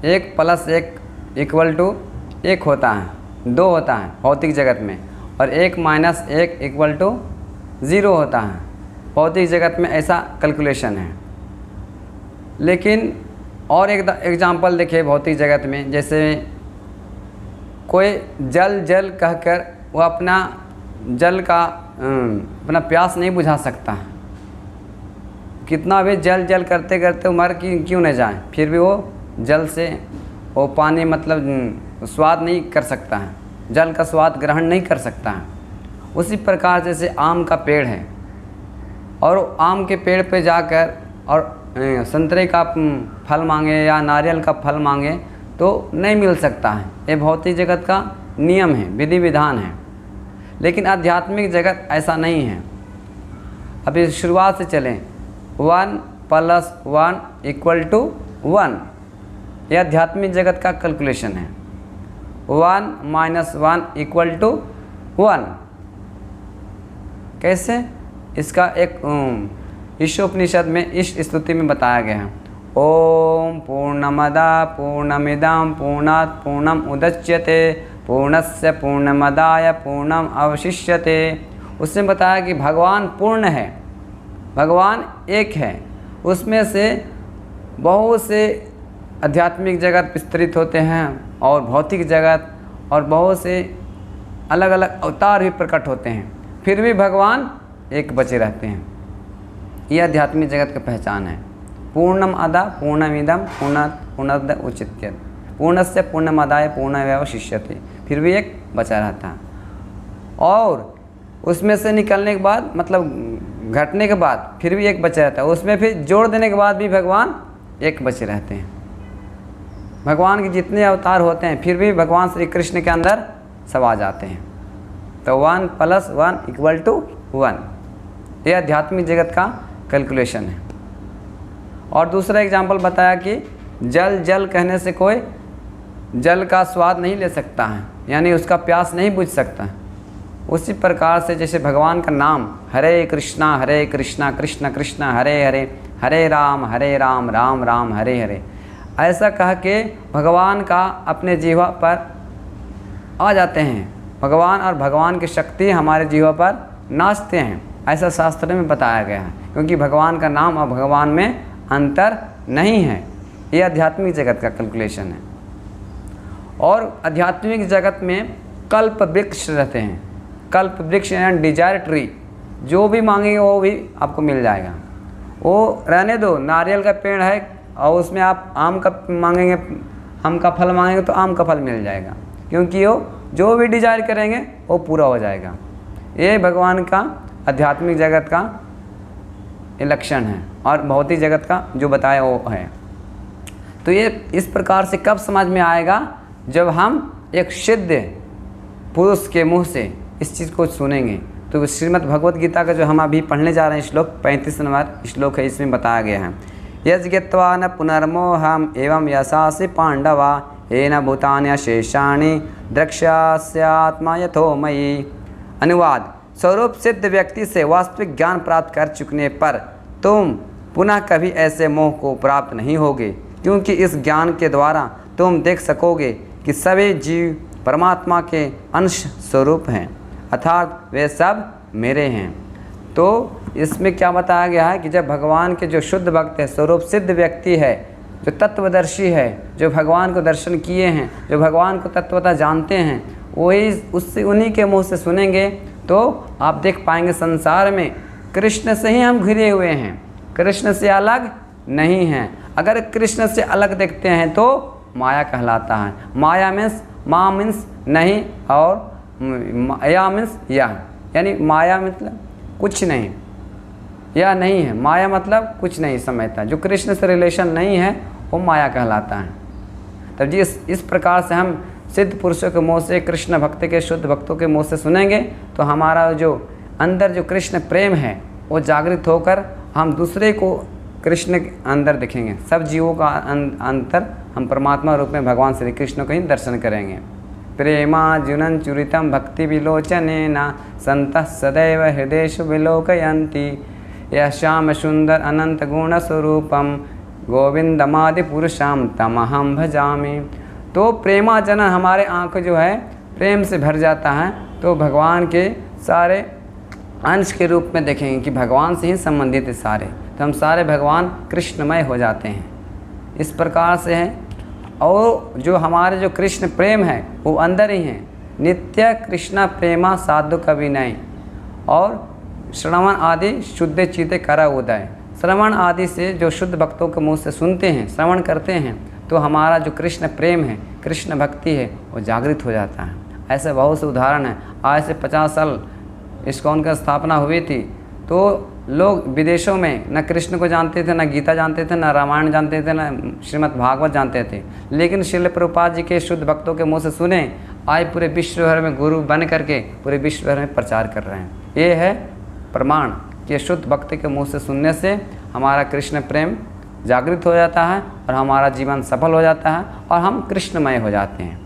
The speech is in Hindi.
1 + 1 = 1 होता है, 2 होता है भौतिक जगत में, और 1 - 1 = 0 होता है भौतिक जगत में। ऐसा कैलकुलेशन है। लेकिन और एक एग्जाम्पल देखिए भौतिक जगत में, जैसे कोई जल जल कहकर वो अपना जल का अपना प्यास नहीं बुझा सकता है। कितना भी जल जल करते करते मर क्यों न जाए, फिर भी वो जल से वो पानी मतलब स्वाद नहीं कर सकता है, जल का स्वाद ग्रहण नहीं कर सकता है। उसी प्रकार जैसे आम का पेड़ है और आम के पेड़ पे जाकर और संतरे का फल मांगे या नारियल का फल मांगे तो नहीं मिल सकता है। ये भौतिक जगत का नियम है, विधि विधान है। लेकिन आध्यात्मिक जगत ऐसा नहीं है। अभी शुरुआत से चलें, 1 + 1 = 1, यह आध्यात्मिक जगत का कैलकुलेशन है। 1 - 1 = 1। कैसे? इसका एक ईशोपनिषद में इस स्तुति में बताया गया है। ओम पूर्णमदा पूर्णमिदं पूर्णात् पूर्णम उदच्यते पूर्णस्य पूर्णमदाय पूर्णम अवशिष्यते। उसने बताया कि भगवान पूर्ण है, भगवान एक है। उसमें से बहुत से आध्यात्मिक जगत विस्तृत होते हैं और भौतिक जगत और बहुत से अलग अलग अवतार भी प्रकट होते हैं, फिर भी भगवान एक बचे रहते हैं। यह आध्यात्मिक जगत की पहचान है। पूर्णम अदा पूर्णमिदम पूर्णद उच्यते पूर्णस्य पूर्णमदाय पूर्णमेवावशिष्यते, फिर भी एक बचा रहता है। और उसमें से निकलने के बाद मतलब घटने के बाद फिर भी एक बचा रहता है। उसमें फिर जोड़ देने के बाद भी भगवान एक बचे रहते हैं। भगवान के जितने अवतार होते हैं फिर भी भगवान श्री कृष्ण के अंदर सब आ जाते हैं। तो 1 + 1 = 1, यह आध्यात्मिक जगत का कैलकुलेशन है। और दूसरा एग्जाम्पल बताया कि जल जल कहने से कोई जल का स्वाद नहीं ले सकता है, यानी उसका प्यास नहीं बुझ सकता है। उसी प्रकार से जैसे भगवान का नाम हरे कृष्णा कृष्ण कृष्ण हरे हरे, हरे राम राम राम हरे हरे, ऐसा कह के भगवान का अपने जीवा पर आ जाते हैं। भगवान और भगवान की शक्ति हमारे जीवा पर नाचते हैं, ऐसा शास्त्र में बताया गया है। क्योंकि भगवान का नाम और भगवान में अंतर नहीं है। ये आध्यात्मिक जगत का कैलकुलेशन है। और आध्यात्मिक जगत में कल्प वृक्ष रहते हैं। कल्प वृक्ष यानी डिजायर ट्री, जो भी मांगेंगे वो भी आपको मिल जाएगा। वो रहने दो, नारियल का पेड़ है और उसमें आप आम का मांगेंगे, आम का फल मांगेंगे तो आम का फल मिल जाएगा, क्योंकि वो जो भी डिजायर करेंगे वो पूरा हो जाएगा। ये भगवान का आध्यात्मिक जगत का लक्षण है और भौतिक जगत का जो बताया वो है। तो ये इस प्रकार से कब समझ में आएगा? जब हम एक सिद्ध पुरुष के मुँह से इस चीज़ को सुनेंगे। तो श्रीमद् भगवत गीता का जो हम अभी पढ़ने जा रहे हैं श्लोक 35 नंबर श्लोक है, इसमें बताया गया है यज्ञत्वा न पुनर्मोहम एवं यशासि पांडवा येन भूतानि शेषाणि द्रक्ष्यास्यात्मा यथोमयी। अनुवाद: स्वरूप सिद्ध व्यक्ति से वास्तविक ज्ञान प्राप्त कर चुकने पर तुम पुनः कभी ऐसे मोह को प्राप्त नहीं होगे, क्योंकि इस ज्ञान के द्वारा तुम देख सकोगे कि सभी जीव परमात्मा के अंश स्वरूप हैं, अर्थात वे सब मेरे हैं। तो इसमें क्या बताया गया है कि जब भगवान के जो शुद्ध भक्त है, स्वरूप सिद्ध व्यक्ति है, जो तत्वदर्शी है, जो भगवान को दर्शन किए हैं, जो भगवान को तत्वतः जानते हैं, वही उससे उन्हीं के मुँह से सुनेंगे तो आप देख पाएंगे संसार में कृष्ण से ही हम घिरे हुए हैं, कृष्ण से अलग नहीं हैं। अगर कृष्ण से अलग देखते हैं तो माया कहलाता है। माया मीन्स माँ मीन्स नहीं और या मीन्स यह, यानी माया मतलब कुछ नहीं, यह नहीं है। माया मतलब कुछ नहीं समझता। जो कृष्ण से रिलेशन नहीं है वो माया कहलाता है। तब जी इस प्रकार से हम सिद्ध पुरुषों के मुँह से, कृष्ण भक्त के शुद्ध भक्तों के मुँह से सुनेंगे तो हमारा जो अंदर जो कृष्ण प्रेम है वो जागृत होकर हम दूसरे को कृष्ण के अंदर दिखेंगे। सब जीवों का अंतर हम परमात्मा रूप में भगवान श्री कृष्ण को ही दर्शन करेंगे। प्रेमार्जुनं चुरितं भक्ति विलोचनेन संतः सदैव हृदयेषु विलोकयन्ति यः श्याम सुंदर अनंत गुण स्वरूपम गोविंदमादि पुरुषाम तमहम भजामि। तो प्रेमाजन हमारे आँख जो है प्रेम से भर जाता है, तो भगवान के सारे अंश के रूप में देखेंगे कि भगवान से ही संबंधित है सारे, तो हम सारे भगवान कृष्णमय हो जाते हैं। इस प्रकार से है। और जो हमारे जो कृष्ण प्रेम है वो अंदर ही है। नित्य कृष्ण प्रेमा साधु कभी नहीं। और श्रवण आदि शुद्ध चीते करा उदय। श्रवण आदि से जो शुद्ध भक्तों के मुँह से सुनते हैं, श्रवण करते हैं, तो हमारा जो कृष्ण प्रेम है, कृष्ण भक्ति है, वो जागृत हो जाता है। ऐसे बहुत से उदाहरण हैं। आज से 50 साल इस्कॉन की स्थापना हुई थी, तो लोग विदेशों में न कृष्ण को जानते थे, न गीता जानते थे, न रामायण जानते थे, न श्रीमद् भागवत जानते थे। लेकिन श्रील प्रभुपाद जी के शुद्ध भक्तों के मुँह से सुने, आज पूरे विश्व भर में गुरु बन करके पूरे विश्व भर में प्रचार कर रहे हैं। ये है प्रमाण कि शुद्ध भक्ति के मुँह से सुनने से हमारा कृष्ण प्रेम जागृत हो जाता है और हमारा जीवन सफल हो जाता है और हम कृष्णमय हो जाते हैं।